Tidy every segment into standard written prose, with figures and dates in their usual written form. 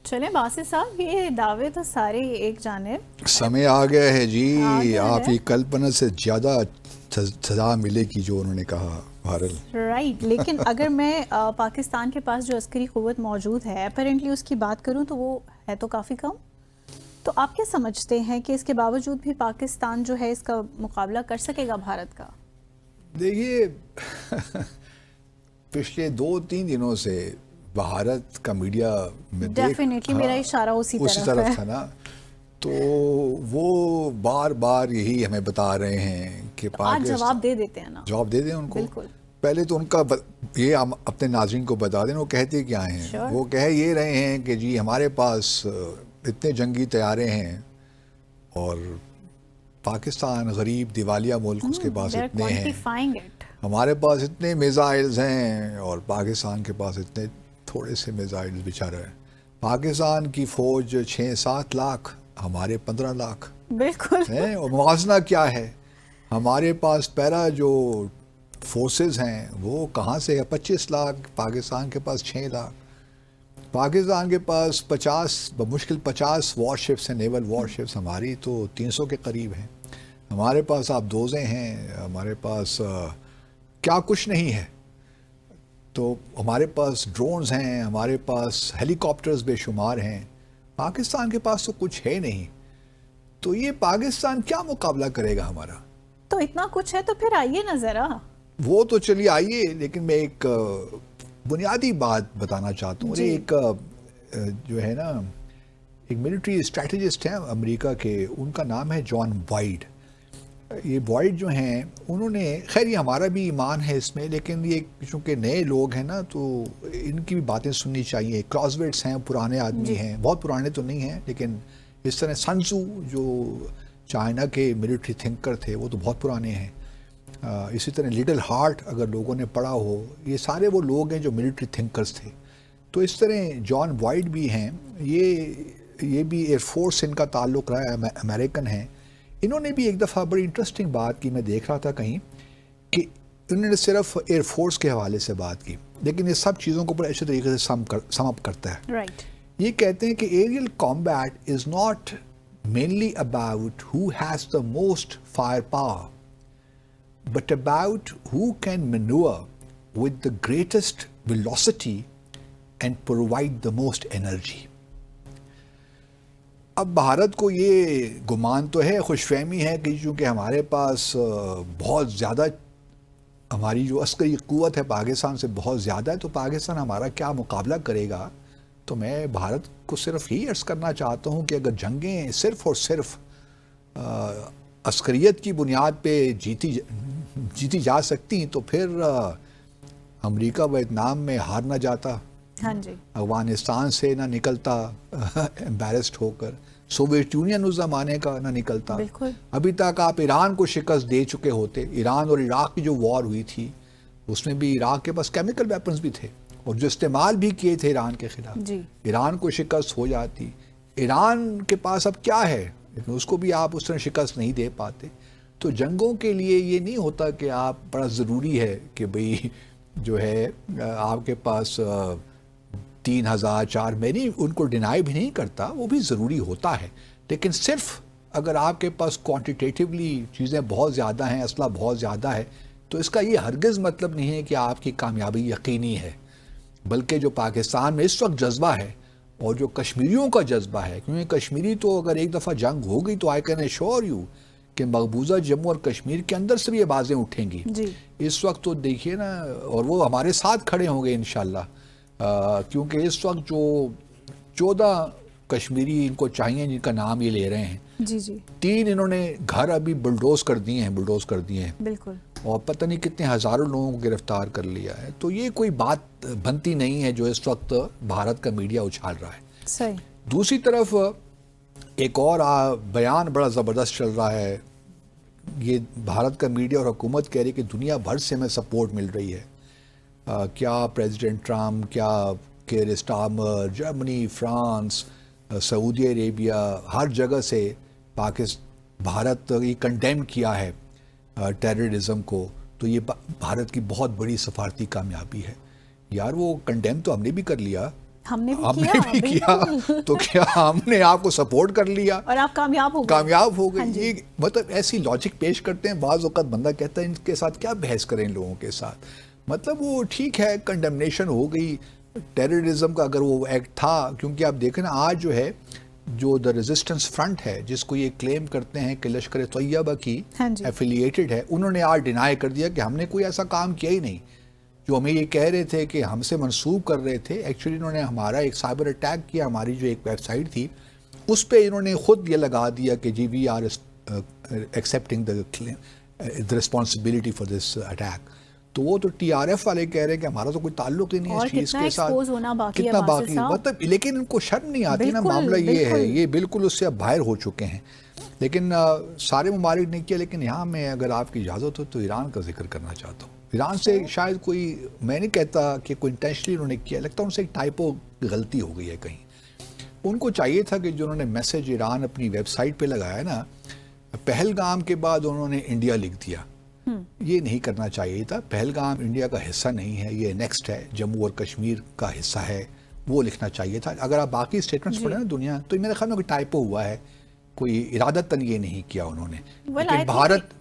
چلیں باسط صاحب، یہ دعوے تو سارے ایک جانب سمے آ گیا ہے آ جی، گیا آپ ہے، کی کلپنا سے زیادہ سزا ملے گی جو انہوں نے کہا بہرحال۔ رائٹ، لیکن اگر میں پاکستان کے پاس جو عسکری قوت موجود ہے اپیرنٹلی اس کی بات کروں تو وہ ہے تو کافی کم. تو آپ کیا سمجھتے ہیں کہ اس کے باوجود بھی پاکستان جو ہے اس کا مقابلہ کر سکے گا بھارت کا؟ دیکھیے پچھلے 2-3 دنوں سے بھارت کا میڈیا میں ڈیفینیٹلی میرا اشارہ اسی طرف ہے. تھا نا، تو وہ بار بار یہی ہمیں بتا رہے ہیں کہ تو آج پاکستان جواب دے دیتے ہیں نا. جواب دے دیں ان کو. بالکل. پہلے تو ان کا یہ ہم اپنے ناظرین کو بتا دیں وہ کہتے کیا ہیں. Sure. وہ کہہ یہ رہے ہیں کہ جی ہمارے پاس اتنے جنگی طیارے ہیں اور پاکستان غریب دیوالیہ ملک اس کے پاس They're اتنے ہیں، quantifying it. ہمارے پاس اتنے میزائلز ہیں اور پاکستان کے پاس اتنے تھوڑے سے میزائلز بیچارہ ہیں. پاکستان کی فوج 6-7 لاکھ، ہمارے 15 لاکھ بالکل. ہیں. اور موازنہ کیا ہے، ہمارے پاس پیرا جو فورسز ہیں وہ کہاں سے ہے، 25 لاکھ، پاکستان کے پاس 6 لاکھ. پاکستان کے پاس 50 بمشکل 50 وار شپس ہیں، نیول وار شپس، ہماری تو 300 کے قریب ہیں. ہمارے پاس آپ دوزیں ہیں، ہمارے پاس کیا کچھ نہیں ہے. تو ہمارے پاس ڈرونز ہیں، ہمارے پاس ہیلی کاپٹرز بے شمار ہیں. پاکستان کے پاس تو کچھ ہے نہیں. تو یہ پاکستان کیا مقابلہ کرے گا ہمارا؟ تو اتنا کچھ ہے تو پھر آئیے نا ذرا. وہ تو چلیے آئیے، لیکن میں ایک بنیادی بات بتانا چاہتا ہوں. ایک جو ہے نا ایک ملٹری اسٹریٹجسٹ ہیں امریکہ کے، ان کا نام ہے جان وائڈ. یہ وائڈ جو ہیں انہوں نے، خیر یہ ہمارا بھی ایمان ہے اس میں، لیکن یہ چونکہ نئے لوگ ہیں نا تو ان کی بھی باتیں سننی چاہیے. کراسویٹس ہیں، پرانے آدمی ہیں، بہت پرانے تو نہیں ہیں، لیکن اس طرح سنزو جو چائنا کے ملٹری تھنکر تھے وہ تو بہت پرانے ہیں. اسی طرح لٹل ہارٹ اگر لوگوں نے پڑھا ہو، یہ سارے وہ لوگ ہیں جو ملٹری تھنکرز تھے. تو اس طرح جان وائڈ بھی ہیں، یہ بھی ایئر فورس سے ان کا تعلق رہا ہے، امریکن ہیں. انہوں نے بھی ایک دفعہ بڑی انٹرسٹنگ بات کی، میں دیکھ رہا تھا کہیں، کہ انہوں نے صرف ایئر فورس کے حوالے سے بات کی، لیکن یہ سب چیزوں کو بڑے اچھے طریقے سے سم اپ کرتا ہے. رائٹ. یہ کہتے ہیں کہ aerial combat is not mainly about who has the most fire power but about who can maneuver with the greatest velocity and provide the most energy. اب بھارت کو یہ گمان تو ہے، خوش فہمی ہے کہ چونکہ ہمارے پاس بہت زیادہ، ہماری جو عسکری قوت ہے پاکستان سے بہت زیادہ ہے، تو پاکستان ہمارا کیا مقابلہ کرے گا. تو میں بھارت کو صرف ہی عرض کرنا چاہتا ہوں کہ اگر جنگیں صرف اور صرف عسکریت کی بنیاد پہ جیتی جا سکتی ہیں تو پھر امریکہ ویتنام میں ہار نہ جاتا، ہاں جی، افغانستان سے نہ نکلتا امبیرسڈ ہو کر، سوویت یونین اس زمانے کا نہ نکلتا. بالکل. ابھی تک آپ ایران کو شکست دے چکے ہوتے. ایران اور عراق کی جو وار ہوئی تھی اس میں بھی عراق کے پاس کیمیکل ویپنز بھی تھے اور جو استعمال بھی کیے تھے ایران کے خلاف. جی. ایران کو شکست ہو جاتی. ایران کے پاس اب کیا ہے، لیکن اس کو بھی آپ اس طرح شکست نہیں دے پاتے. تو جنگوں کے لیے یہ نہیں ہوتا کہ آپ، بڑا ضروری ہے کہ بھئی جو ہے آپ کے پاس 3,000-4,000، میں نہیں ان کو ڈینائی بھی نہیں کرتا، وہ بھی ضروری ہوتا ہے، لیکن صرف اگر آپ کے پاس کوانٹیٹیولی چیزیں بہت زیادہ ہیں، اسلحہ بہت زیادہ ہے، تو اس کا یہ ہرگز مطلب نہیں ہے کہ آپ کی کامیابی یقینی ہے. بلکہ جو پاکستان میں اس وقت جذبہ ہے اور جو کشمیریوں کا جذبہ ہے، کیونکہ کشمیری تو اگر ایک دفعہ جنگ ہو گئی تو آئی کین ایشور یو کہ مقبوضہ جموں اور کشمیر کے اندر سے بھی یہ بازیں اٹھیں گی. جی. اس وقت تو دیکھیے نا، اور وہ ہمارے ساتھ کھڑے ہوں گے انشاءاللہ، کیونکہ اس وقت جو 14 کشمیری ان کو چاہیے جن کا نام یہ لے رہے ہیں، جی جی، 3 انہوں نے گھر ابھی بلڈوز کر دیے ہیں، بالکل، اور پتہ نہیں کتنے ہزاروں لوگوں کو گرفتار کر لیا ہے. تو یہ کوئی بات بنتی نہیں ہے جو اس وقت بھارت کا میڈیا اچھال رہا ہے. صحیح. دوسری طرف ایک اور بیان بڑا زبردست چل رہا ہے. یہ بھارت کا میڈیا اور حکومت کہہ رہی کہ دنیا بھر سے ہمیں سپورٹ مل رہی ہے. کیا پریزیڈنٹ ٹرمپ، کیا کیئر اسٹارمر، جرمنی، فرانس، سعودی عربیہ، ہر جگہ سے بھارت یہ کنڈیم کیا ہے ٹیررزم کو. تو یہ بھارت کی بہت بڑی سفارتی کامیابی ہے. یار وہ کنڈیم تو ہم نے بھی کر لیا، ہم نے بھی ہم نے کیا تو کیا ہم نے آپ کو سپورٹ کر لیا اور آپ کامیاب ہو گئے. یہ مطلب ایسی لاجک پیش کرتے ہیں. بعض اوقات بندہ کہتا ہے ان کے ساتھ کیا بحث کریں ان لوگوں کے ساتھ. مطلب وہ ٹھیک ہے کنڈمنیشن ہو گئی ٹیررزم کا اگر وہ ایکٹ تھا, کیونکہ آپ دیکھیں نا آج جو ہے جو دا ریزسٹنس فرنٹ ہے جس کو یہ کلیم کرتے ہیں کہ لشکر طیبہ کی ایفیلیٹڈ ہے, انہوں نے آج ڈینائی کر دیا کہ ہم نے کوئی ایسا کام کیا ہی نہیں. جو ہمیں یہ کہہ رہے تھے کہ ہم سے منسوب کر رہے تھے, ایکچولی انہوں نے ہمارا ایک سائبر اٹیک کیا, ہماری جو ایک ویب سائٹ تھی اس پہ انہوں نے خود یہ لگا دیا کہ جی we are accepting the responsibility for this attack. تو وہ تو ٹی آر ایف والے کہہ رہے ہیں کہ ہمارا تو کوئی تعلق ہی نہیں ہے اس چیز کے ساتھ, کتنا باقی مطلب, لیکن ان کو شرم نہیں آتی نا. معاملہ یہ ہے, یہ بالکل اس سے اب باہر ہو چکے ہیں. لیکن سارے ممالک نے کیا, لیکن یہاں میں اگر آپ کی اجازت ہو تو ایران کا ذکر کرنا چاہتا ہوں. ایران سے شاید کوئی, میں نہیں کہتا کہ کوئی انٹینشنلی انہوں نے کیا, لگتا ہے ان سے ایک ٹائپو غلطی ہو گئی ہے کہیں. ان کو چاہیے تھا کہ جو انہوں نے میسج ایران اپنی ویب سائٹ پہ لگایا نا, پہلگام کے بعد انہوں نے انڈیا لکھ دیا. یہ نہیں کرنا چاہیے تھا. پہلگام انڈیا کا حصہ نہیں ہے, یہ نیکسٹ ہے, جموں اور کشمیر کا حصہ ہے, وہ لکھنا چاہیے تھا. اگر آپ باقی اسٹیٹمنٹس پڑھیں نا دنیا, تو میرے خیال میں کوئی ٹائپو ہوا ہے, کوئی ارادتاً یہ نہیں کیا انہوں نے. لیکن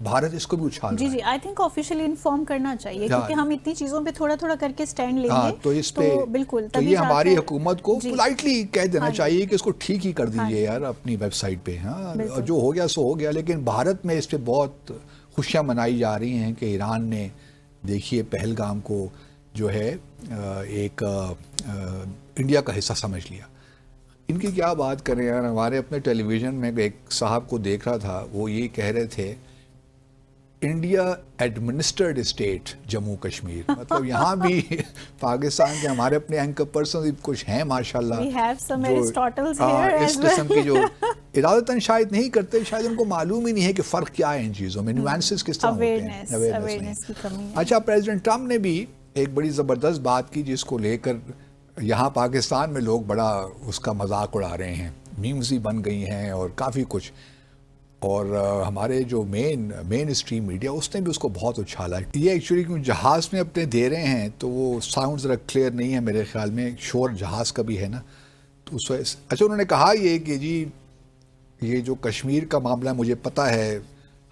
بھارت اس کو بھی اچھال رہا ہے. جی آئی تھنک آفیشلی انفارم کرنا چاہیے, کیونکہ ہم اتنی چیزوں پہ تھوڑا تھوڑا کر کے سٹینڈ لیں گے تو اس پہ بالکل تو یہ ہماری حکومت کو پولائٹلی کہہ دینا چاہیے کہ اس کو ٹھیک ہی کر دیجیے یار اپنی ویب سائٹ پہ. ہاں جو ہو گیا سو ہو گیا. لیکن بھارت میں اس پہ بہت خوشیاں منائی جا رہی ہیں کہ ایران نے دیکھیے پہلگام کو جو ہے ایک انڈیا کا حصہ سمجھ لیا. ان کی کیا بات کریں یار. ہمارے اپنے ٹیلی ویژن میں ایک صاحب کو دیکھ رہا تھا, وہ یہ کہہ رہے تھے India administered state Jammu Kashmir. مطلب یہاں بھی پاکستان کے ہمارے اپنے اینکر پرسن کچھ ہیں ماشاءاللہ, اس قسم کی جو ارادتاً شاید نہیں کرتے, شاید ان کو معلوم ہی نہیں ہے کہ فرق کیا ہے ان چیزوں میں, نیوانسز کس طرح ہوتے ہیں. اچھا, پریزیڈنٹ ٹرمپ نے بھی ایک بڑی زبردست بات کی جس کو لے کر یہاں پاکستان میں لوگ بڑا اس کا مذاق اڑا رہے ہیں, میمز ہی بن گئی ہیں اور کافی کچھ. اور ہمارے جو مین اسٹریم میڈیا اس نے بھی اس کو بہت اچھالا. یہ ایکچولی کیوں جہاز میں اپنے دے رہے ہیں تو وہ ساؤنڈ ذرا کلیئر نہیں ہے میرے خیال میں, شور جہاز کا بھی ہے نا. تو اچھا انہوں نے کہا یہ کہ جی یہ جو کشمیر کا معاملہ مجھے پتہ ہے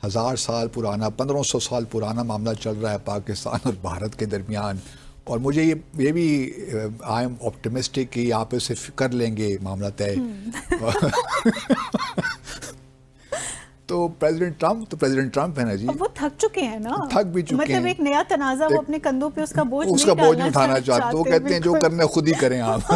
1000 سال پرانا 1500 سال پرانا معاملہ چل رہا ہے پاکستان اور بھارت کے درمیان, اور مجھے یہ بھی آئی ایم آپٹمسٹک کہ آپ اسے کر لیں گے معاملہ طے. تو پریزیڈنٹ ٹرمپ ہے نا جی, وہ تھک چکے ہیں نا, تھک بھی چکے ہیں. مطلب ایک نیا تنازع وہ اپنے کندھوں پہ اس کا بوجھ نہیں اٹھانا چاہتے. وہ کہتے ہیں جو کرنا خود ہی کریں آپ,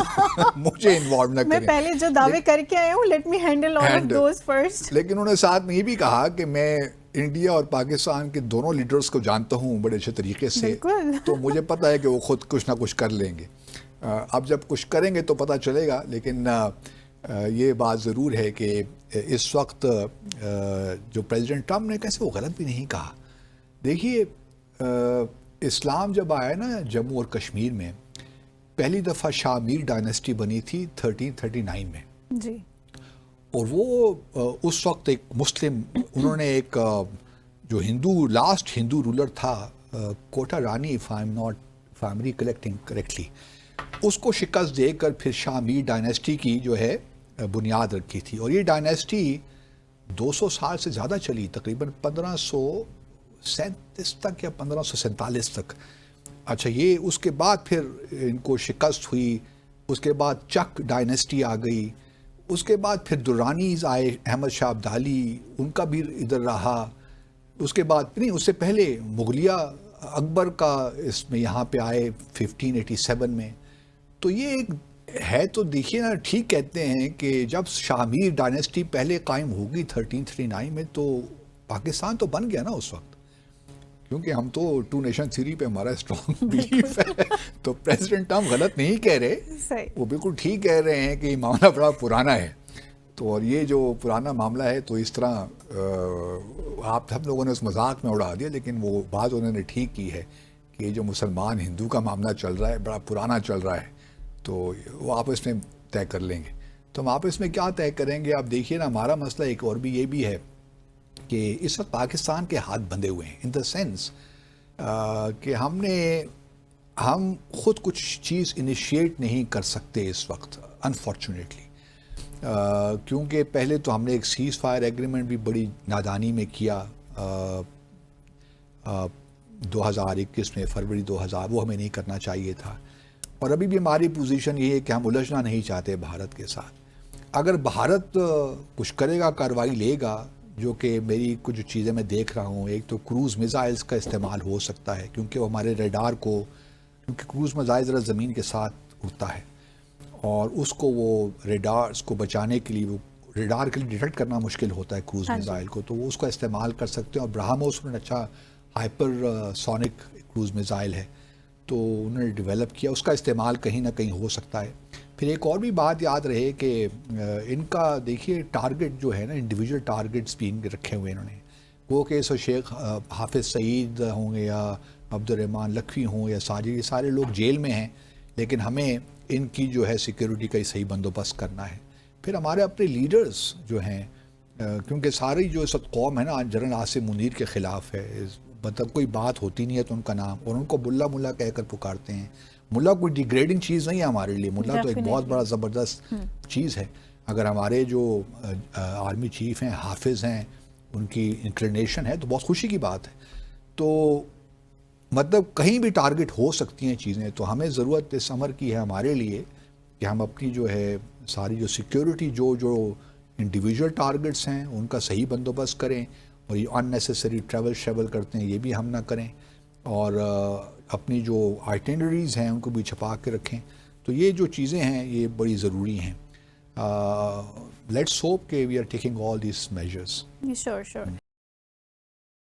مجھے انوالو نہ کریں. میں پہلے جو دعوے کر کے آیا ہوں, let me handle all of those first. لیکن انہوں نے ساتھ میں یہ بھی کہا کہ میں انڈیا اور پاکستان کے دونوں لیڈرز کو جانتا ہوں بڑے اچھے طریقے سے, تو مجھے پتہ ہے کہ وہ خود کچھ نہ کچھ کر لیں گے. اب جب کچھ کریں گے تو پتہ چلے گا. لیکن یہ بات ضرور ہے کہ اس وقت جو پریزیڈنٹ ٹرمپ نے کیسے وہ غلط بھی نہیں کہا. دیکھیے اسلام جب آیا نا جموں اور کشمیر میں, پہلی دفعہ شاہ میر ڈائنسٹی بنی تھی 1339 میں جی, اور وہ اس وقت ایک مسلم, انہوں نے ایک جو لاسٹ ہندو رولر تھا Kota Rani, if I'm recollecting correctly, اس کو شکست دے کر پھر شاہ میر ڈائنسٹی کی جو ہے بنیاد رکھی تھی. اور یہ ڈائنسٹی 200 سال سے زیادہ چلی, تقریباً 1537 تک یا 1547 تک. اچھا, یہ اس کے بعد پھر ان کو شکست ہوئی, اس کے بعد چک ڈائنسٹی آ گئی, اس کے بعد پھر درانیز آئے, احمد شاہ ابدالی, ان کا بھی ادھر رہا. اس کے بعد نہیں, اس سے پہلے مغلیہ اکبر کا اس میں یہاں پہ آئے 1587 میں. تو یہ ایک ہے, تو دیکھیے نا, ٹھیک کہتے ہیں کہ جب شاہ میر ڈائنسٹی پہلے قائم ہوگی 1339 میں, تو پاکستان تو بن گیا نا اس وقت, کیونکہ ہم تو 2 نیشن تھیوری پہ ہمارا اسٹرانگ بلیف ہے. تو پریزیڈنٹ ٹرمپ غلط نہیں کہہ رہے, وہ بالکل ٹھیک کہہ رہے ہیں کہ یہ معاملہ بڑا پرانا ہے. تو اور یہ جو پرانا معاملہ ہے تو اس طرح آپ ہم لوگوں نے اس مذاق میں اڑا دیا, لیکن وہ بات انہوں نے ٹھیک کی ہے کہ یہ جو مسلمان ہندو کا معاملہ چل رہا ہے بڑا پرانا چل رہا ہے, تو وہ آپس میں طے کر لیں گے. تو ہم آپس میں کیا طے کریں گے. آپ دیکھیے نا, ہمارا مسئلہ ایک اور بھی یہ بھی ہے کہ اس وقت پاکستان کے ہاتھ بندھے ہوئے ہیں, ان دا سینس کہ ہم نے ہم خود کچھ چیز انیشیٹ نہیں کر سکتے اس وقت انفارچونیٹلی، کیونکہ پہلے تو ہم نے ایک سیز فائر ایگریمنٹ بھی بڑی نادانی میں کیا 2021 میں، فروری 2000، وہ ہمیں نہیں کرنا چاہیے تھا. اور ابھی بھی ہماری پوزیشن یہ ہے کہ ہم الجھنا نہیں چاہتے بھارت کے ساتھ. اگر بھارت کچھ کرے گا، کارروائی لے گا، جو کہ میری کچھ چیزیں میں دیکھ رہا ہوں، ایک تو کروز میزائلز کا استعمال ہو سکتا ہے، کیونکہ وہ ہمارے ریڈار کو، کیونکہ کروز میزائل ذرا زمین کے ساتھ اڑتا ہے اور اس کو وہ ریڈارز کو بچانے کے لیے، وہ ریڈار کے لیے ڈیٹیکٹ کرنا مشکل ہوتا ہے کروز میزائل کو، تو وہ اس کا استعمال کر سکتے ہیں. اور برہموس میں اچھا ہائپر سونک کروز میزائل ہے، تو انہوں نے ڈیولپ کیا، اس کا استعمال کہیں نہ کہیں ہو سکتا ہے. پھر ایک اور بھی بات یاد رہے کہ ان کا دیکھیے ٹارگٹ جو ہے نا، انڈیویجول ٹارگٹس بھی ان کے رکھے ہوئے انہوں نے، وہ کہ سو شیخ حافظ سعید ہوں یا عبد الرحمن لکھوی ہوں یا ساجد، یہ سارے لوگ جیل میں ہیں، لیکن ہمیں ان کی جو ہے سیکیورٹی کا صحیح بندوبست کرنا ہے. پھر ہمارے اپنے لیڈرز جو ہیں، کیونکہ ساری جو اس وقت قوم ہے نا جنرل عاصم منیر کے خلاف ہے، مطلب کوئی بات ہوتی نہیں ہے تو ان کا نام، اور ان کو ملا ملا کہہ کر پکارتے ہیں. ملا کوئی ڈیگریڈنگ چیز نہیں ہے ہمارے لیے، ملا تو ایک بہت بڑا زبردست چیز ہے. اگر ہمارے جو آرمی چیف ہیں، حافظ ہیں، ان کی انکلینیشن ہے تو بہت خوشی کی بات ہے. تو مطلب کہیں بھی ٹارگٹ ہو سکتی ہیں چیزیں، تو ہمیں ضرورت اس امر کی ہے ہمارے لیے کہ ہم اپنی جو ہے ساری جو سیکیورٹی، جو انڈیویجول ٹارگٹس ہیں ان کا صحیح بندوبست کریں، اور یہ ان نیسیسری ٹریول کرتے ہیں یہ بھی ہم نہ کریں، اور اپنی جو آئٹنریز ہیں ان کو بھی چھپا کے رکھیں. تو یہ جو چیزیں ہیں یہ بڑی ضروری ہیں. لیٹس ہوپ کہ we are taking all these measures. شور